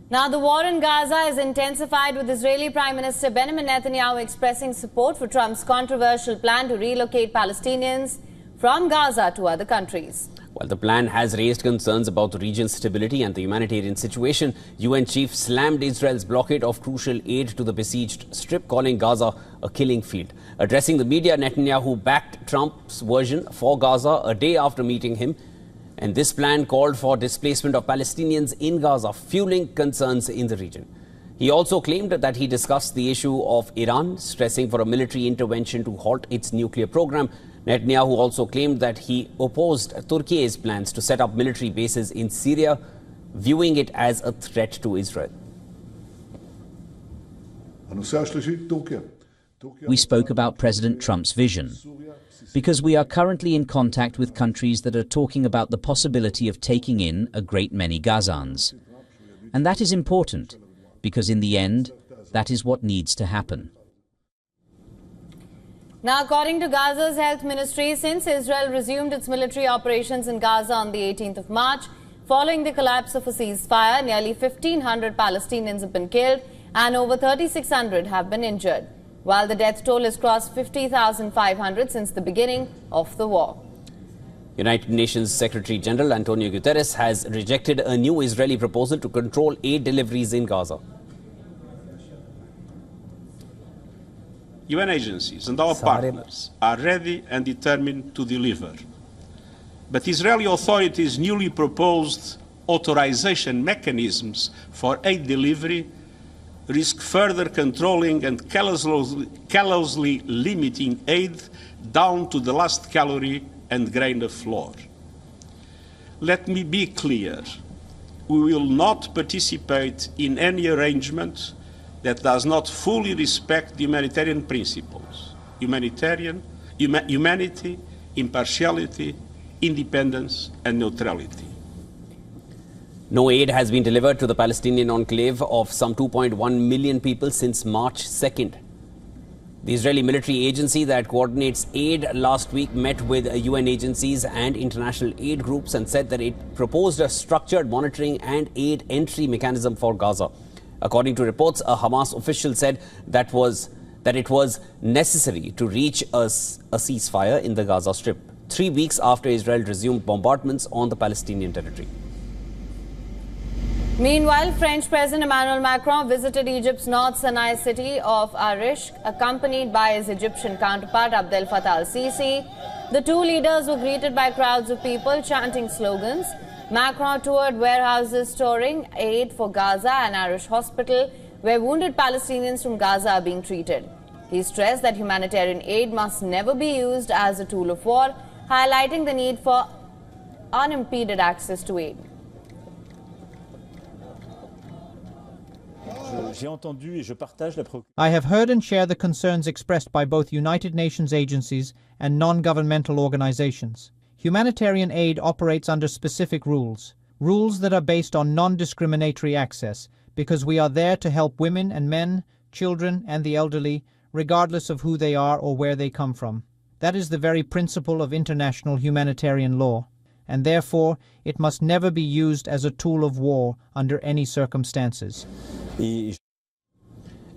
Now, the war in Gaza is intensified, with Israeli Prime Minister Benjamin Netanyahu expressing support for Trump's controversial plan to relocate Palestinians from Gaza to other countries. While the plan has raised concerns about the region's stability and the humanitarian situation, UN chief slammed Israel's blockade of crucial aid to the besieged Strip, calling Gaza a killing field. Addressing the media, Netanyahu backed Trump's version for Gaza a day after meeting him. And this plan called for displacement of Palestinians in Gaza, fueling concerns in the region. He also claimed that he discussed the issue of Iran, stressing for a military intervention to halt its nuclear program. Netanyahu also claimed that he opposed Turkey's plans to set up military bases in Syria, viewing it as a threat to Israel. We spoke about President Trump's vision, because we are currently in contact with countries that are talking about the possibility of taking in a great many Gazans. And that is important, because in the end, that is what needs to happen. Now, according to Gaza's health ministry, since Israel resumed its military operations in Gaza on the 18th of March, following the collapse of a ceasefire, nearly 1,500 Palestinians have been killed and over 3,600 have been injured, while the death toll has crossed 50,500 since the beginning of the war. United Nations Secretary General Antonio Guterres has rejected a new Israeli proposal to control aid deliveries in Gaza. UN agencies and our partners are ready and determined to deliver. But Israeli authorities' newly proposed authorization mechanisms for aid delivery risk further controlling and callously limiting aid down to the last calorie and grain of flour. Let me be clear. We will not participate in any arrangement that does not fully respect the humanitarian principles: humanity, impartiality, independence and neutrality. No aid has been delivered to the Palestinian enclave of some 2.1 million people since March 2nd. The Israeli military agency that coordinates aid last week met with UN agencies and international aid groups and said that it proposed a structured monitoring and aid entry mechanism for Gaza. According to reports, a Hamas official said that it was necessary to reach a ceasefire in the Gaza Strip, 3 weeks after Israel resumed bombardments on the Palestinian territory. Meanwhile, French President Emmanuel Macron visited Egypt's North Sinai city of Arish, accompanied by his Egyptian counterpart Abdel Fattah al-Sisi. The two leaders were greeted by crowds of people chanting slogans. Macron toured warehouses storing aid for Gaza and Arish Hospital, where wounded Palestinians from Gaza are being treated. He stressed that humanitarian aid must never be used as a tool of war, highlighting the need for unimpeded access to aid. I have heard and share the concerns expressed by both United Nations agencies and non-governmental organizations. Humanitarian aid operates under specific rules that are based on non-discriminatory access, because we are there to help women and men, children and the elderly, regardless of who they are or where they come from. That is the very principle of international humanitarian law, and therefore it must never be used as a tool of war under any circumstances.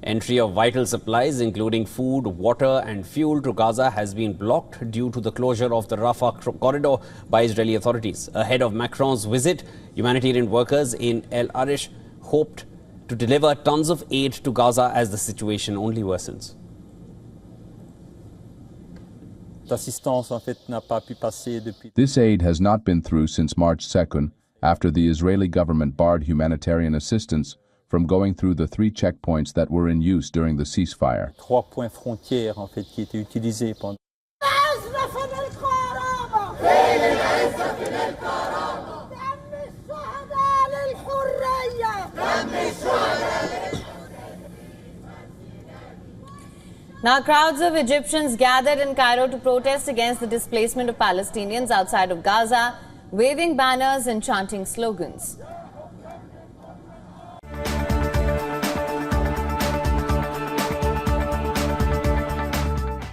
Entry of vital supplies, including food, water and fuel, to Gaza has been blocked due to the closure of the Rafah corridor by Israeli authorities. Ahead of Macron's visit, humanitarian workers in El Arish hoped to deliver tons of aid to Gaza as the situation only worsens. This aid has not been through since March 2nd, after the Israeli government barred humanitarian assistance from going through the 3 checkpoints that were in use during the ceasefire. Now, crowds of Egyptians gathered in Cairo to protest against the displacement of Palestinians outside of Gaza, waving banners and chanting slogans.